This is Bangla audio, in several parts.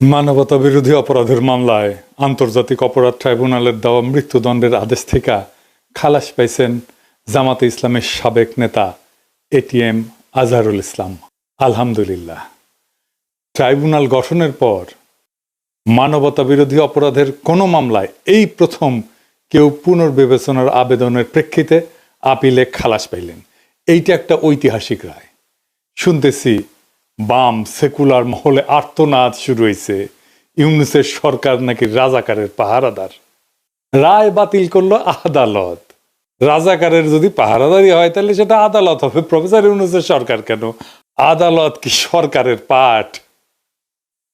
মানবতা বিরোধী অপরাধের মামলায় আন্তর্জাতিক অপরাধ ট্রাইব্যুনালের দেওয়া মৃত্যুদণ্ডের আদেশ থেকে খালাস পাইছেন জামাতে ইসলামের সাবেক নেতা এটিএম আজহারুল ইসলাম। আলহামদুলিল্লাহ। ট্রাইব্যুনাল গঠনের পর মানবতা বিরোধী অপরাধের কোনো মামলায় এই প্রথম কেউ পুনর্বিবেচনার আবেদনের প্রেক্ষিতে আপিলে খালাস পাইলেন। এইটা একটা ঐতিহাসিক রায়। শুনতেছি বাম সেকুলার মহলে আর্তনাদ শুরু হয়েছে, ইউনূসের সরকার নাকি রাজাকারের পাহারাদার। রায় বাতিল করলো আদালত। রাজাকারের যদি পাহারাদারি হয় তাহলে সেটা আদালত হবে, প্রফেসর ইউনূসের সরকার কেন? আদালত কি সরকারের পাঠ?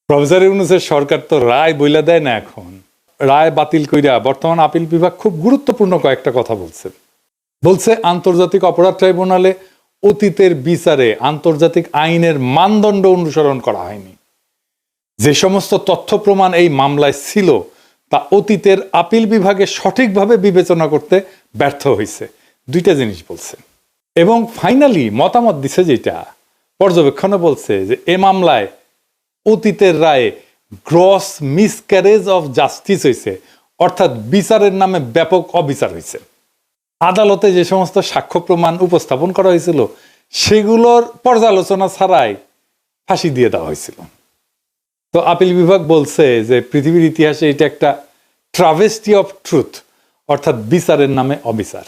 প্রফেসর ইউনূসের সরকার তো রায় বইলা দেয় না। এখন রায় বাতিল কইরা বর্তমান আপিল বিভাগ খুব গুরুত্বপূর্ণ কয়েকটা কথা বলছে আন্তর্জাতিক অপরাধ ট্রাইব্যুনালে অতীতের বিচারে আন্তর্জাতিক আইনের মানদণ্ড অনুসরণ করা হয়নি। যে সমস্ত তথ্য প্রমাণ এই মামলায় ছিল তা অতীতের আপিল বিভাগে সঠিকভাবে বিবেচনা করতে ব্যর্থ হয়েছে। দুইটা জিনিস বলছে এবং ফাইনালি মতামত দিছে, যেটা পর্যবেক্ষণে বলছে যে এ মামলায় অতীতের রায়ে গ্রস মিসক্যারেজ অফ জাস্টিস হয়েছে, অর্থাৎ বিচারের নামে ব্যাপক অবিচার হয়েছে। আদালতে যে সমস্ত সাক্ষ্য প্রমাণ উপস্থাপন করা হয়েছিল সেগুলোর পর্যালোচনা ছাড়াই ফাঁসি দিয়ে দেওয়া হয়েছিল। তো আপিল বিভাগ বলছে যে পৃথিবীর ইতিহাসে এটা একটা ট্রাভেস্টি অফ ট্রুথ, অর্থাৎ বিচারের নামে অবিচার।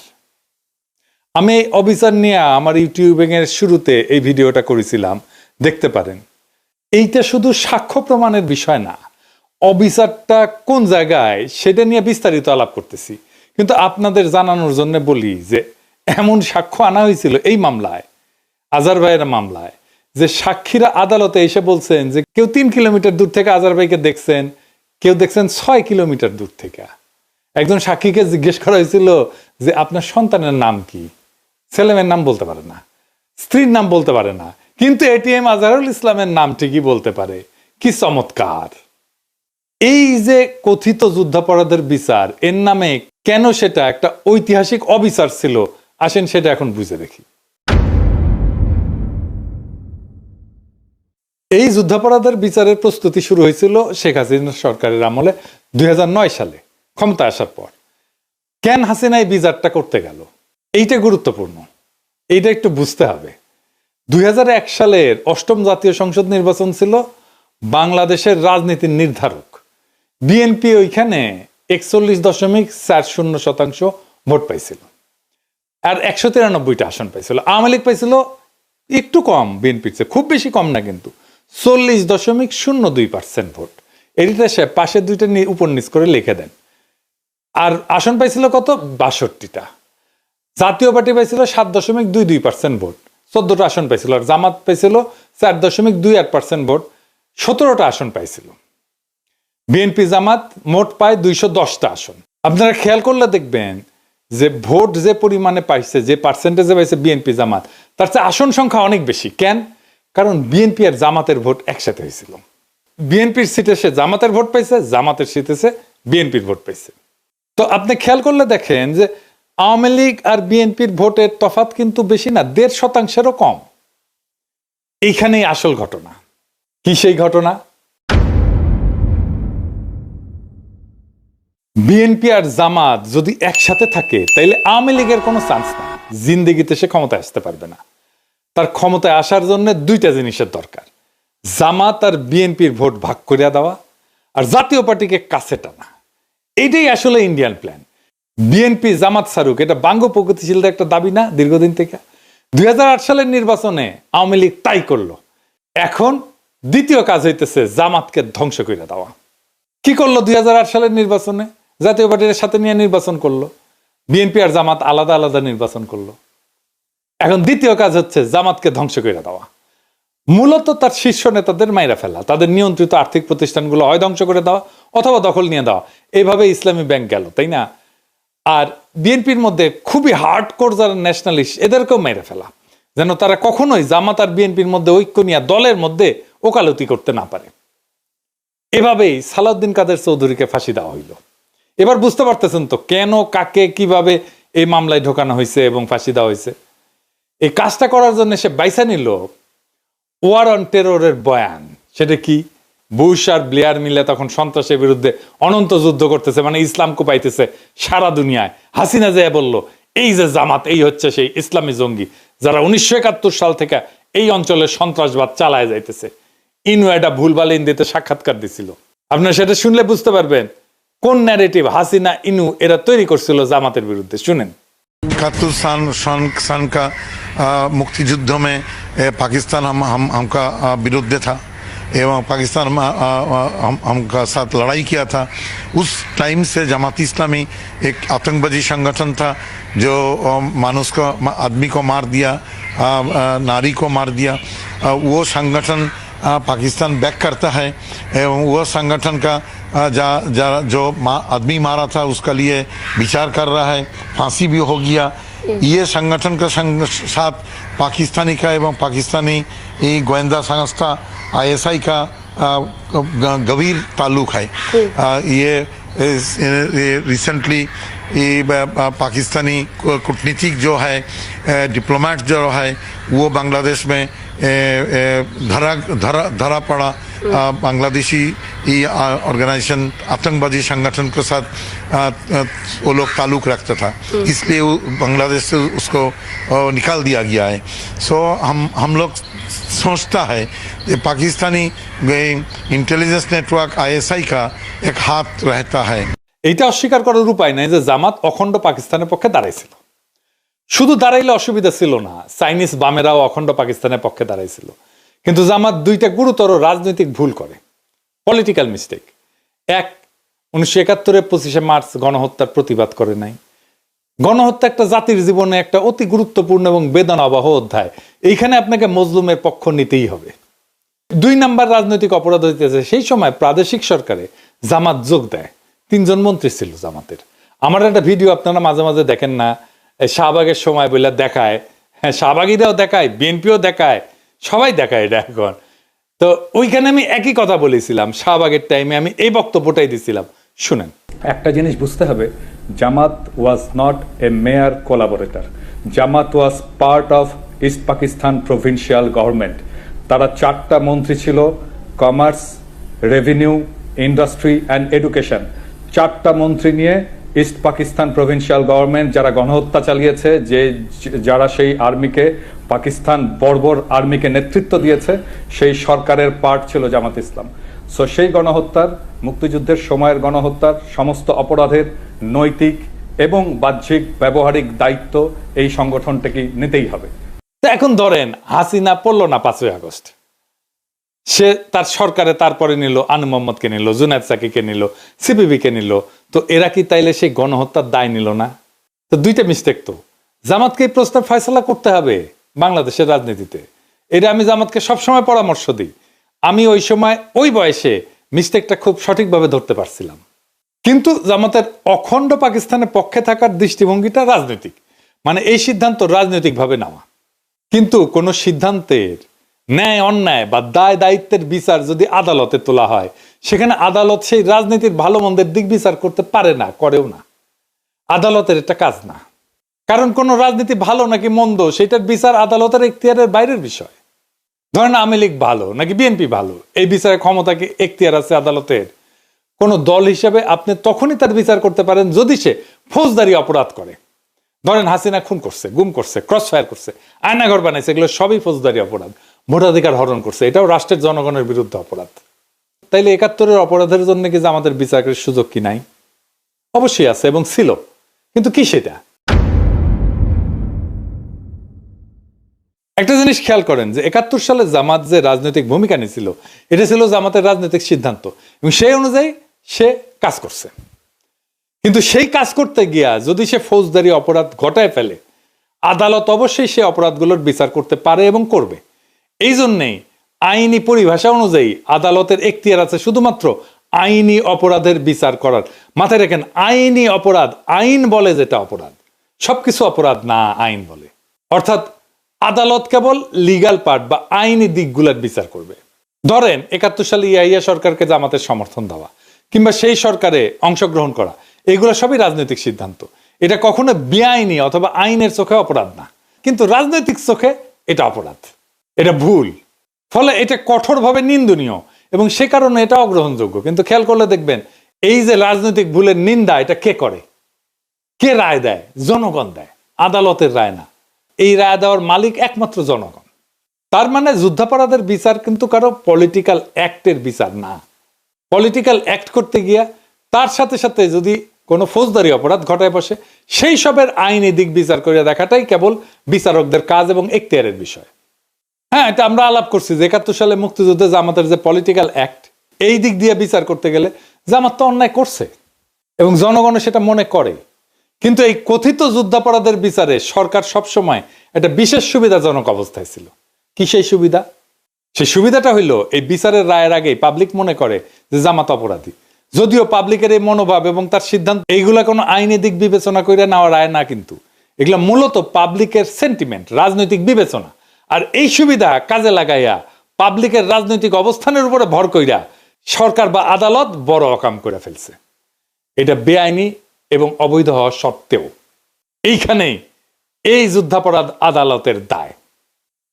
আমি এই অবিচার নিয়ে আমার ইউটিউবের শুরুতে এই ভিডিওটা করেছিলাম, দেখতে পারেন। এইটা শুধু সাক্ষ্য প্রমাণের বিষয় না, অবিচারটা কোন জায়গায় সেটা নিয়ে বিস্তারিত আলাপ করতেছি। কিন্তু আপনাদের জানানোর জন্য বলি যে এমন সাক্ষ্য আনা হয়েছিল এই মামলায়, আজহার ভাইয়ের মামলায়, যে সাক্ষীরা আদালতে এসে বলছেন যে কেউ 3 কিলোমিটার দূর থেকে আজহার ভাইকে দেখছেন, কেউ দেখছেন 6 কিলোমিটার দূর থেকে। একজন সাক্ষীকে জিজ্ঞেস করা হয়েছিল যে আপনার সন্তানের নাম কি? ছেলেমেয়ের নাম বলতে পারে না, স্ত্রীর নাম বলতে পারে না, কিন্তু এটিএম আজহারুল ইসলামের নাম ঠিকই বলতে পারে। কি চমৎকার! এই যে কথিত যুদ্ধাপরাধের বিচার, এর নামে কেন সেটা একটা ঐতিহাসিক অবিচার ছিল, আসেন সেটা এখন বুঝে দেখি। এই যুদ্ধাপরাধের বিচারের প্রস্তুতি শুরু হয়েছিল শেখ হাসিনা সরকারের আমলে 2009 সালে ক্ষমতা আসার পর। কেন হাসিনা এই বিচারটা করতে গেল, এইটা গুরুত্বপূর্ণ, এইটা একটু বুঝতে হবে। 2001 সালের 8ম জাতীয় সংসদ নির্বাচন ছিল বাংলাদেশের রাজনীতির নির্ধারক। বিএনপি ওইখানে 41.40% ভোট পাইছিল আর 193টা আসন পাইছিল। আওয়ামী লীগ পাইছিল একটু কম বিএনপির চেয়ে, খুব বেশি কম না, কিন্তু 40.02% ভোট। এটিতে সে পাশের দুইটা উপর নিচ করে লিখে দেন। আর আসন পাইছিল কত? 62টা। জাতীয় পার্টি পাইছিল 7.22% ভোট, 14টা আসন পাইছিল। আর জামাত পাইছিল 4.28% ভোট, 17টা আসন পাইছিল। বিএনপি জামাত মোট পায় 210টা আসন। আপনারা খেয়াল করলে দেখবেন যে ভোট যে পরিমাণে পাইছে, যে পার্সেন্টেজে পাইছে বিএনপি জামাত, তার চেয়ে আসন সংখ্যা অনেক বেশি। কেন? কারণ বিএনপি আর জামাতের ভোট একসাথে হয়েছিল। বিএনপির সিটে সে জামাতের ভোট পাইছে, জামাতের সিটে সে বিএনপির ভোট পাইছে। তো আপনি খেয়াল করলে দেখেন যে আওয়ামী লীগ আর বিএনপির ভোটের তফাৎ কিন্তু বেশি না, 1.5%-এরও কম। এইখানেই আসল ঘটনা। কি সেই ঘটনা? বিএনপি আর জামাত যদি একসাথে থাকে তাইলে আওয়ামী লীগের কোনো চান্স নাই, জিন্দেগিতে সে ক্ষমতায় আসতে পারবে না। তার ক্ষমতায় আসার জন্য দুইটা জিনিসের দরকার: জামাত আর বিএনপির ভোট ভাগ করিয়া দেওয়া, আর জাতীয় পার্টিকে কাছে টানা। এইটাই আসলে ইন্ডিয়ান প্ল্যান। বিএনপি জামাত সারুক, এটা বাঙ্গ প্রগতিশীলদের একটা দাবি না দীর্ঘদিন থেকে? 2008 সালের নির্বাচনে আওয়ামী লীগ তাই করলো। এখন দ্বিতীয় কাজ হইতেছে জামাতকে ধ্বংস করে দেওয়া। কি করলো 2008 সালের নির্বাচনে? জাতীয় পার্টির সাথে নিয়ে নির্বাচন করলো, বিএনপি আর জামাত আলাদা আলাদা নির্বাচন করলো। এখন দ্বিতীয় কাজ হচ্ছে জামাতকে ধ্বংস করে দেওয়া, মূলত তার শীর্ষ নেতাদের মাইরা ফেলা, তাদের নিয়ন্ত্রিত আর্থিক প্রতিষ্ঠানগুলো হয় ধ্বংস করে দেওয়া অথবা দখল নিয়ে দেওয়া। এইভাবে ইসলামী ব্যাংক গেল, তাই না? আর বিএনপির মধ্যে খুবই হার্ডকোর যারা ন্যাশনালিস্ট, এদেরকেও মেরে ফেলা, যেন তারা কখনোই জামাত আর বিএনপির মধ্যে ঐক্য নিয়ে দলের মধ্যে ওকালতি করতে না পারে। এভাবেই সালাউদ্দিন কাদের চৌধুরীকে ফাঁসি দেওয়া হইল। এবার বুঝতে পারতেছেন তো কেন, কাকে, কিভাবে এই মামলায় ঢোকানো হয়েছে এবং ফাঁসি দেওয়া হয়েছে। এই কাজটা করার জন্য সে বাইসা নিল ওয়ার অন টেররের বয়ান। সেটা কি? বুশ আর ব্লেয়ার মিলে তখন সন্ত্রাসের বিরুদ্ধে অনন্ত যুদ্ধ করতেছে, মানে ইসলাম কোপাইতেছে সারা দুনিয়ায়। হাসিনা যে বলল এই যে জামাত এই হচ্ছে সেই ইসলামী জঙ্গি যারা 1971 সাল থেকে এই অঞ্চলে সন্ত্রাসবাদ চালায় যাইতেছে। ইনু এটা ভুলভাল হিন্দিতে সাক্ষাৎকার দিছিল। আপনারা সেটা শুনলে বুঝতে পারবেন কোন ন্যারেটিভ হাসিনা ইনু এরা তৈরি করছিল জামাতের বিরুদ্ধে। শুনেন। 71 सन का मुक्तियुद्ध में पाकिस्तान हमका विरुद्ध था एवं पाकिस्तान हमका साथ लड़ाई किया था। उस टाइम से जमात इस्लामी एक आतंकवादी संगठन था जो मानुष को आदमी को मार दिया, नारी को मार दिया। वो संगठन पाकिस्तान बैक करता है एवं वो संगठन का जो आदमी मारा था उसका लिए विचार कर रहा है, फांसी भी हो गया। ये संगठन का साथ पाकिस्तानी का एवं पाकिस्तानी गोयंदा संस्था ISI का गंभीर ताल्लुक है। ये रिसेंटली पाकिस्तानी कूटनीतिक जो है, डिप्लोमेट जो है, वो बांग्लादेश में धरा पड़ा। बांग्लादेशी ऑर्गेनाइजेशन आतंकवादी संगठन के साथ वो लोग ताल्लुक रखता था, इसलिए बांग्लादेश से उसको निकाल दिया गया है। सो हम लोग सोचता है कि पाकिस्तानी इंटेलिजेंस नेटवर्क ISI का एक हाथ रहता है। এইটা অস্বীকার করার উপায় নাই যে জামাত অখণ্ড পাকিস্তানের পক্ষে দাঁড়াইছিল। শুধু দাঁড়াইলে অসুবিধা ছিল না, চাইনিজ বামেরাও অখণ্ড পাকিস্তানের পক্ষে দাঁড়াইছিল। কিন্তু জামাত দুইটা গুরুতর রাজনৈতিক ভুল করে, পলিটিক্যাল মিস্টেক। এক, 1971 25শে মার্চ গণহত্যার প্রতিবাদ করে নাই। গণহত্যা একটা জাতির জীবনে একটা অতি গুরুত্বপূর্ণ এবং বেদনাবহ অধ্যায়। এইখানে আপনাকে মজলুমের পক্ষ নিতেই হবে। 2 নাম্বার রাজনৈতিক অপরাধ হইতেছে সেই সময় প্রাদেশিক সরকারে জামাত যোগ দেয়। 3 জন মন্ত্রী ছিল জামাতের। আমার একটা ভিডিও আপনারা মাঝে মাঝে দেখেন না, শাহবাগের সময় বলে দেখায়। হ্যাঁ, শাহবাগীরাও দেখায়, বিএনপিও দেখায়, সবাই দেখায় এটা এখন। তো ওইখানে আমি একই কথা বলেছিলাম, শাহবাগের টাইমে আমি এই বক্তব্যটাই দিছিলাম। শুনেন। একটা জিনিস বুঝতে হবে, Jamaat was not a mere collaborator. Jamaat was part of East Pakistan provincial government. তারা 4টা মন্ত্রী ছিল, commerce, revenue, industry and education. 4টা মন্ত্রী নিয়ে ইস্ট পাকিস্তান প্রভিন্সিয়াল গভর্নমেন্ট যারা গণহত্যা চালিয়েছে, যারা সেই আর্মিকে, পাকিস্তান বর্বর আর্মিকে নেতৃত্ব দিয়েছে, সেই সরকারের পার্ট ছিল জামাত ইসলাম। সো সেই গণহত্যার, মুক্তিযুদ্ধের সময়ের গণহত্যার সমস্ত অপরাধের নৈতিক এবং বাহ্যিক ব্যবহারিক দায়িত্ব এই সংগঠনটাকে নিতেই হবে। এখন ধরেন হাসিনা পড়ল না 5ই আগস্ট, সে তার সরকারে তারপরে নিল আনু মোহাম্মদকে নিল, জুনায়েদ সাকিকে নিল, সিপিবিকে নিল। তো এরা কি তাইলে সেই গণহত্যার দায় নিল না? তো দুইটা মিস্টেক। তো জামাতকে এই প্রশ্নের ফয়সালা করতে হবে বাংলাদেশের রাজনীতিতে। এটা আমি জামাতকে সবসময় পরামর্শ দিই। আমি ওই সময় ওই বয়সে মিস্টেকটা খুব সঠিকভাবে ধরতে পারছিলাম। কিন্তু জামাতের অখণ্ড পাকিস্তানের পক্ষে থাকার দৃষ্টিভঙ্গিটা রাজনৈতিক, মানে এই সিদ্ধান্ত রাজনৈতিকভাবে নেওয়া। কিন্তু কোন সিদ্ধান্তের ন্যায় অন্যায় বা দায় দায়িত্বের বিচার যদি আদালতে তোলা হয়, সেখানে আদালত সেই রাজনীতির ভালো মন্দের দিক বিচার করতে পারে না, করেও না। আদালতের এটা কাজ না। কারণ কোন রাজনীতি ভালো নাকি মন্দ সেটার বিচার আদালতের এখতিয়ারের বাইরের বিষয়। ধরেন আওয়ামী লীগ ভালো নাকি বিএনপি ভালো, এই বিচারে ক্ষমতা কি এখতিয়ার আছে আদালতের? কোন দল হিসেবে আপনি তখনই তার বিচার করতে পারেন যদি সে ফৌজদারি অপরাধ করে। ধরেন হাসিনা খুন করছে, গুম করছে, ক্রস ফায়ার করছে, আয়নাঘর বানাইছে, এগুলো সবই ফৌজদারি অপরাধ। ভোটাধিকার হরণ করছে, এটাও রাষ্ট্রের জনগণের বিরুদ্ধে অপরাধ। তাইলে 71-এর অপরাধের জন্য কি আমাদের বিচারের সুযোগ কি নাই? অবশ্যই আছে এবং ছিল, কিন্তু কি সেটা? একটা জিনিস খেয়াল করেন যে 71 সালে জামাত যে রাজনৈতিক ভূমিকা নিয়েছিল, এটা ছিল জামাতের রাজনৈতিক সিদ্ধান্ত এবং সেই অনুযায়ী সে কাজ করছে। কিন্তু সেই কাজ করতে গিয়া যদি সে ফৌজদারি অপরাধ ঘটায় ফেলে, আদালত অবশ্যই সে অপরাধগুলোর বিচার করতে পারে এবং করবে। এই জন্যেই আইনি পরিভাষা অনুযায়ী আদালতের এখতিয়ার আছে শুধুমাত্র আইনি অপরাধের বিচার করার। মাথায় রাখেন, আইনি অপরাধ, আইন বলে যেটা অপরাধ, সবকিছু অপরাধ না, আইন বলে। অর্থাৎ আদালত কেবল লিগাল পার্ট বা আইনি দিকগুলোর বিচার করবে। ধরেন 71 সালে ইয়াহিয়া সরকারকে জামাতের সমর্থন দেওয়া কিংবা সেই সরকারে অংশগ্রহণ করা, এগুলো সবই রাজনৈতিক সিদ্ধান্ত। এটা কখনো বেআইনি অথবা আইনের চোখে অপরাধ না, কিন্তু রাজনৈতিক চোখে এটা অপরাধ, এটা ভুল। ফলে এটা কঠোরভাবে নিন্দনীয় এবং সে কারণে এটা অগ্রহণযোগ্য। কিন্তু খেয়াল করলে দেখবেন এই যে রাজনৈতিক ভুলের নিন্দা এটা কে করে, কে রায় দেয়? জনগণ দেয়, আদালতের রায় না। এই রায় দেওয়ার মালিক একমাত্র জনগণ। তার মানে যুদ্ধাপরাধের বিচার কিন্তু কারো পলিটিক্যাল অ্যাক্টের বিচার না। পলিটিক্যাল অ্যাক্ট করতে গিয়া তার সাথে সাথে যদি কোনো ফৌজদারি অপরাধ ঘটায় বসে, সেই সবের আইনি দিক বিচার করে দেখাটাই কেবল বিচারকদের কাজ এবং এখতিয়ারের বিষয়। হ্যাঁ, এটা আমরা আলাপ করছি যে ৭১ সালে মুক্তিযুদ্ধে জামাতের যে পলিটিক্যাল অ্যাক্ট, এই দিক দিয়ে বিচার করতে গেলে জামাত তো অন্যায় করছে এবং জনগণও সেটা মনে করে। কিন্তু এই কথিত যুদ্ধাপরাধের বিচারে সরকার সবসময় একটা বিশেষ সুবিধাজনক অবস্থায় ছিল। কি সেই সুবিধা? সেই সুবিধাটা হইল এই বিচারের রায়ের আগেই পাবলিক মনে করে যে জামাত অপরাধী, যদিও পাবলিকের এই মনোভাব এবং তার সিদ্ধান্ত এইগুলা কোনো আইনি দিক বিবেচনা করে নেওয়া রায় না, কিন্তু এগুলা মূলত পাবলিকের সেন্টিমেন্ট, রাজনৈতিক বিবেচনা। আর এই সুবিধা কাজে লাগাইয়া পাবলিকের রাজনৈতিক অবস্থানের উপরে ভর কইরা সরকার বা আদালত বড় অকাম করে ফেলছে। এটা বেআইনি এবং অবৈধ হওয়া সত্ত্বেও এইখানেই এই যুদ্ধাপরাধ আদালতের দায়।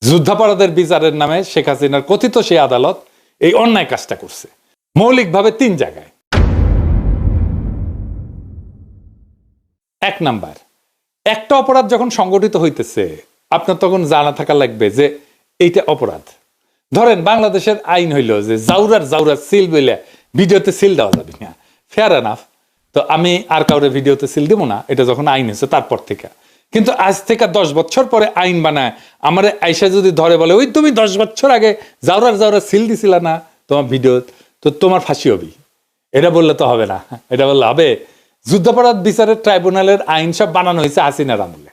যুদ্ধাপরাধের বিচারের নামে শেখ হাসিনার কথিত সেই আদালত এই অন্যায় কাজটা করছে মৌলিকভাবে ৩ জায়গায়। ১ নাম্বার, একটা অপরাধ যখন সংগঠিত হইতেছে আপনার তখন জানা থাকা লাগবে যে এইটা অপরাধ। ধরেন বাংলাদেশের আইন হইল যে জাউরার সিল বলে ভিডিওতে সিল দেওয়া যাবে না, ফেয়ার এনাফ। তো আমি আর কাউরে ভিডিওতে সিল দিব না, এটা যখন আইন হয়েছে তারপর থেকে। কিন্তু আজ থেকে 10 বছর পরে আইন বানায় আমার আইসা যদি ধরে বলে ওই তুমি 10 বছর আগে জাউরার সিল দিছিল না তোমার ভিডিও, তো তোমার ফাঁসি হবি, এটা বললে তো হবে না। এটা বললে হবে যুদ্ধাপরাধ বিচারের ট্রাইব্যুনালের আইন সব বানানো হয়েছে হাসিনার আমলে।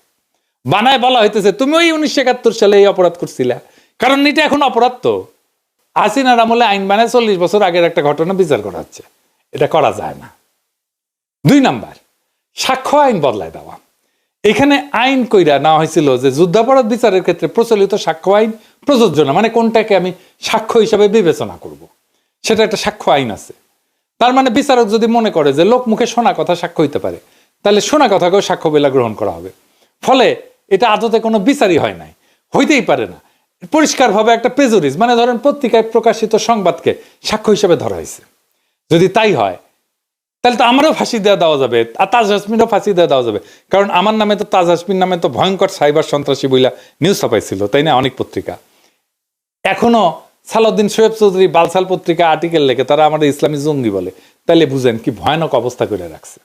বানায় বলা হইতেছে তুমি ওই 1971 সালে এই অপরাধ করছিলা, কারণ এটা এখন অপরাধ। তো হাসিনার আমলে আইন বানায় 40 বছর আগের একটা ঘটনা বিচার করা হচ্ছে, এটা করা যায় না। ২ নাম্বার, সাক্ষ্য আইন বদলায় দেওয়া। এখানে আইন কইরা নেওয়া হয়েছিল যে যুদ্ধাপরাধ বিচারের ক্ষেত্রে প্রচলিত সাক্ষ্য আইন প্রযোজ্য না, মানে কোনটাকে আমি সাক্ষ্য হিসাবে বিবেচনা করব, সেটা একটা সাক্ষ্য আইন আছে। তার মানে বিচারক যদি মনে করে যে লোক মুখে শোনা কথা সাক্ষ্য হইতে পারে, তাহলে শোনা কথাকেও সাক্ষ্য বলে গ্রহণ করা হবে। ফলে এটা আদতে কোনো বিচারই হয় নাই, হইতেই পারে না। পরিষ্কারভাবে একটা প্রেজুডিস, মানে ধরেন পত্রিকায় প্রকাশিত সংবাদকে সাক্ষ্য হিসেবে ধরা হয়েছে। যদি তাই হয় তাহলে তো আমারও ফাঁসি দেওয়া যাবে, আর তাজ হাসমিনও ফাঁসি দেওয়া যাবে। কারণ আমার নামে তো, তাজ হাসমিন নামে তো ভয়ঙ্কর সাইবার সন্ত্রাসী বইলা নিউজ ছাপাইছিল, তাই না, অনেক পত্রিকা। এখনো সালাউদ্দিন শোয়েব চৌধুরী বালসাল পত্রিকা আর্টিকেল লেখে, তারা আমাদের ইসলামী জঙ্গি বলে। তাইলে বুঝেন কি ভয়ানক অবস্থা করে রাখছে।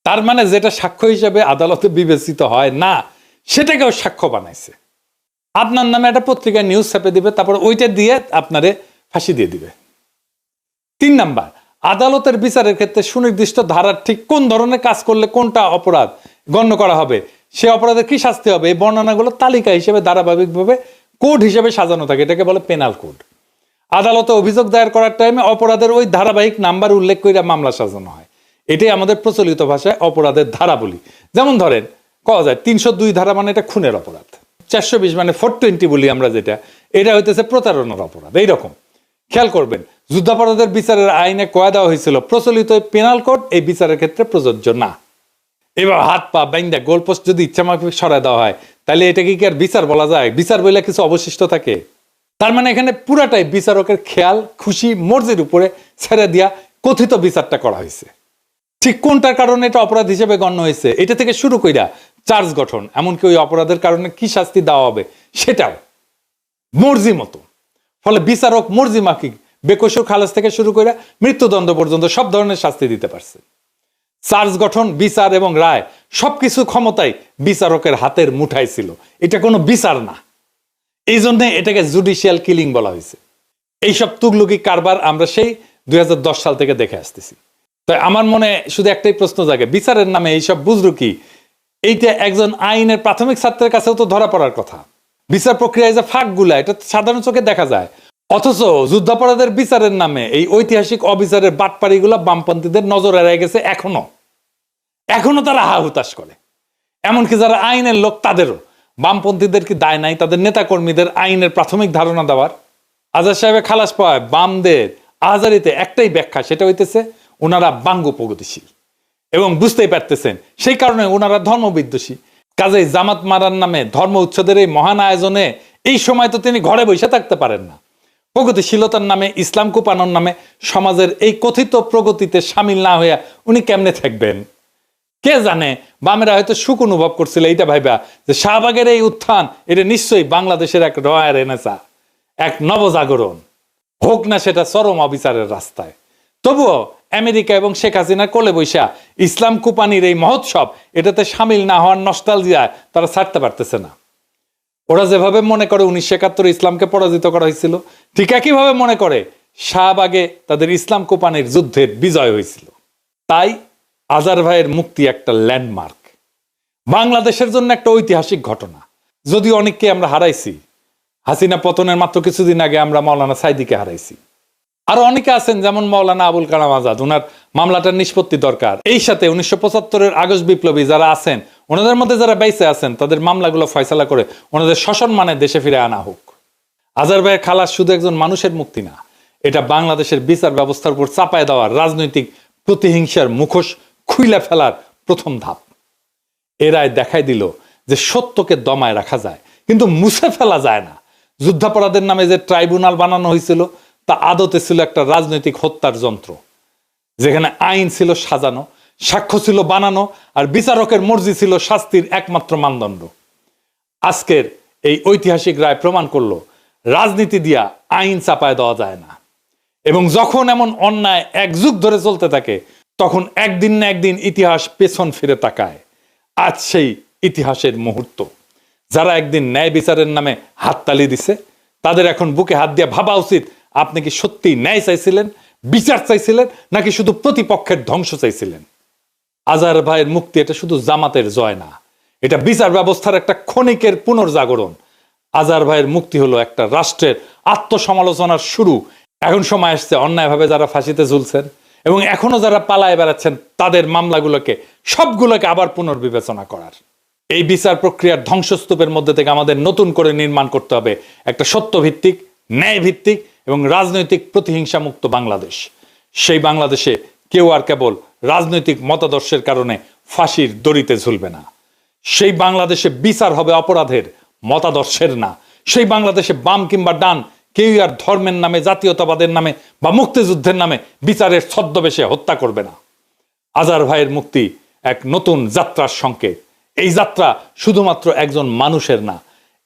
তার মানে যেটা সাক্ষ্য হিসেবে আদালতে বিবেচিত হয় না, সেটাকেও সাক্ষ্য বানাইছে। আপনার নামে একটা পত্রিকায় নিউজ ছাপে দিবে, তারপর ওইটা দিয়ে আপনারে ফাঁসি দিয়ে দিবে। ৩ নাম্বার, আদালতের বিচারের ক্ষেত্রে সুনির্দিষ্ট ধারার ঠিক কোন ধরনের কাজ করলে কোনটা অপরাধ গণ্য করা হবে, সে অপরাধের কি শাস্তি হবে, এই বর্ণনাগুলো তালিকা হিসেবে ধারাবাহিকভাবে কোড হিসেবে সাজানো থাকে, এটাকে বলে পেনাল কোড। আদালতে অভিযোগ দায়ের করার টাইমে অপরাধের ওই ধারাবাহিক নাম্বার উল্লেখ করে মামলা সাজানো হয়। এটাই আমাদের প্রচলিত ভাষায় অপরাধের ধারা বলি। যেমন ধরেন কওয়া যায় ৩০২ ধারা মানে এটা খুনের অপরাধ, ৪২০ মানে 420 বলি আমরা যেটা, এটা হইতেছে প্রতারণার অপরাধ। এইরকম খেয়াল করবেন, যুদ্ধাপরাধের বিচারের আইনে কয়া দেওয়া হয়েছিল প্রচলিত পেনাল কোড এই বিচারের ক্ষেত্রে প্রযোজ্য না। এবার হাত পা বাইন্দা গোলপোস্ট যদি ইচ্ছামাফিক সরায় দেওয়া হয়, তাহলে এটাকে কি আর বিচার বলা যায়? বিচার বলে কিছু অবশিষ্ট থাকে? তার মানে এখানে পুরাটাই বিচারকের খেয়াল খুশি মর্জির উপরে ছেড়ে দিয়া কথিত বিচারটা করা হয়েছে। ঠিক কোনটার কারণে এটা অপরাধ হিসেবে গণ্য হয়েছে, এটা থেকে শুরু কইরা চার্জ গঠন, এমনকি ওই অপরাধের কারণে কি শাস্তি দেওয়া হবে সেটাও মর্জি মতো। ফলে বিচারক মর্জি মাফিক বেকসুর খালাস থেকে শুরু করে মৃত্যুদণ্ড পর্যন্ত সব ধরনের শাস্তি দিতে পারছে। চার্জ গঠন, বিচার এবং রায় সবকিছু ক্ষমতাই বিচারকের হাতের মুঠায় ছিল। এটা কোনো বিচার না, এই জন্য এটাকে জুডিশিয়াল কিলিং বলা হয়েছে। এইসব তুগলুকি কারবার আমরা সেই 2010 সাল থেকে দেখে আসতেছি। তাই আমার মনে শুধু একটাই প্রশ্ন জাগে, বিচারের নামে এইসব বুঝলো কি? এইটা একজন আইনের প্রাথমিক ছাত্রের কাছেও তো ধরা পড়ার কথা। বিচার প্রক্রিয়ায় যে ফাঁকগুলা, এটা সাধারণ চোখে দেখা যায়। অথচ যুদ্ধাপরাধের বিচারের নামে এই ঐতিহাসিক অবিচারের বাটপাড়িগুলা বামপন্থীদের নজর এড়ায় গেছে। এখনো তারা হা হুতাশ করে। এমনকি যারা আইনের লোক তাদেরও, বামপন্থীদের কি দায় নাই তাদের নেতা কর্মীদের আইনের প্রাথমিক ধারণা দেওয়ার? আজাদ সাহেবের খালাস পাওয়ায় বামদের আজারিতে একটাই ব্যাখ্যা, সেটা হইতেছে ওনারা বাঙ্গু প্রগতিশীল এবং বুঝতেই পারতেছেন সেই কারণে ওনারা ধর্মবিদ্বেষী। কাজেই জামাত মারার নামে ধর্ম উচ্ছেদের এই মহান আয়োজনে এই সময় তো তিনি ঘরে বসে থাকতে পারেন না। প্রগতিশীলতার নামে, ইসলাম কোপানোর নামে সমাজের এই কথিত প্রগতিতে সামিল না হইয়া উনি কেমনে থাকবেন? কে জানে, বামেরা হয়তো সুখ অনুভব করছিল এইটা ভাইবা যে শাহবাগের এই উত্থান এটা নিশ্চয়ই বাংলাদেশের এক রয়া রেনেসা, এক নবজাগরণ, হোক না সেটা চরম অবিচারের রাস্তায়। তবুও আমেরিকা এবং শেখ হাসিনার কোলে বৈশা ইসলাম কোপানির এই মহোৎসব এটাতে সামিল না হওয়ার নস্টালজিয়ায় তারা ছাড়তে পারতেছে না। ওরা যেভাবে মনে করে 1971 ইসলামকে পরাজিত করা হয়েছিল, ঠিক একইভাবে মনে করে শাহবাগে তাদের ইসলাম কোপানির যুদ্ধের বিজয় হয়েছিল। তাই আজার ভাইয়ের মুক্তি একটা ল্যান্ডমার্ক, বাংলাদেশের জন্য একটা ঐতিহাসিক ঘটনা। যদিও অনেককে আমরা হারাইছি, হাসিনা পতনের মাত্র কিছুদিন আগে আমরা মাওলানা সাইদিকে হারাইছি। আরো অনেকে আছেন যেমন মাওলানা আবুল কালাম আজাদ, ওনার মামলাটার নিষ্পত্তি দরকার। এই সাথে 1975-এর আগস্ট বিপ্লবী যারা আছেন, ওনাদের মধ্যে যারা বেঁচে আছেন, তাদের মামলাগুলো ফয়সালা করে ওনাদের সসম্মানে দেশে ফিরে আনা হোক। আজার ভাইয়ের খালাস শুধু একজন মানুষের মুক্তি না, এটা বাংলাদেশের বিচার ব্যবস্থার উপর চাপায় দেওয়ার রাজনৈতিক প্রতিহিংসার মুখোশ খুইলা ফেলার প্রথম ধাপ। এ রায় দেখাই দিল যে সত্যকে দমায় রাখা যায়, কিন্তু মুছে ফেলা যায় না। যুদ্ধাপরাধের নামে যে ট্রাইব্যুনাল বানানো হয়েছিল তা আদতে ছিল একটা রাজনৈতিক হত্যার যন্ত্র, যেখানে আইন ছিল সাজানো, সাক্ষ্য ছিল বানানো, আর বিচারকের মর্জি ছিল শাস্তির একমাত্র মানদণ্ড। আজকের এই ঐতিহাসিক রায় প্রমাণ করলো রাজনীতি দিয়া আইন চাপায় দেওয়া যায় না। এবং যখন এমন অন্যায় এক যুগ ধরে চলতে থাকে, তখন একদিন না একদিন ইতিহাস পেছন ফিরে তাকায়। আজ সেই ইতিহাসের মুহূর্ত। যারা একদিন ন্যায় বিচারের নামে হাততালি দিছে, তাদের এখন বুকে হাত দিয়ে ভাবা উচিত, আপনি কি সত্যি ন্যায় চাইছিলেন, বিচার চাইছিলেন, নাকি শুধু প্রতিপক্ষের ধ্বংস চাইছিলেন? আজার ভাইয়ের মুক্তি এটা শুধু জামাতের জয় না, এটা বিচার ব্যবস্থার একটা ক্ষণিকের পুনর্জাগরণ। আজার ভাইয়ের মুক্তি হলো একটা রাষ্ট্রের আত্মসমালোচনার শুরু। এখন সময় আসছে অন্যায়ভাবে যারা ফাঁসিতে ঝুলছেন এবং এখনো যারা পালায় বেড়াচ্ছেন, তাদের মামলাগুলোকে সবগুলোকে আবার পুনর্বিবেচনা করার। এই বিচার প্রক্রিয়ার ধ্বংসস্তূপের মধ্যে থেকে আমাদের নতুন করে নির্মাণ করতে হবে একটা সত্যভিত্তিক, ন্যায়ভিত্তিক এবং রাজনৈতিক প্রতিহিংসা মুক্ত বাংলাদেশ। সেই বাংলাদেশে কেউ আর কেবল রাজনৈতিক মতাদর্শের কারণে ফাঁসির দড়িতে ঝুলবে না। সেই বাংলাদেশে বিচার হবে অপরাধের, মতাদর্শের না। সেই বাংলাদেশে বাম কিংবা ডান কেউ আর ধর্মের নামে, জাতীয়তাবাদের নামে বা মুক্তিযুদ্ধের নামে বিচারের ছদ্মবেশে হত্যা করবে না। আজার ভাইয়ের মুক্তি এক নতুন যাত্রার সংকেত। এই যাত্রা শুধুমাত্র একজন মানুষের না,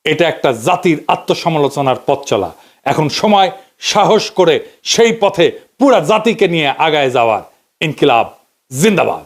এটা একটা জাতির আত্মসমালোচনার পথ চলা। এখন সময় সাহস করে সেই পথে পুরা জাতিকে নিয়ে আগায় যাওয়ার। ইনকিলাব জিন্দাবাদ।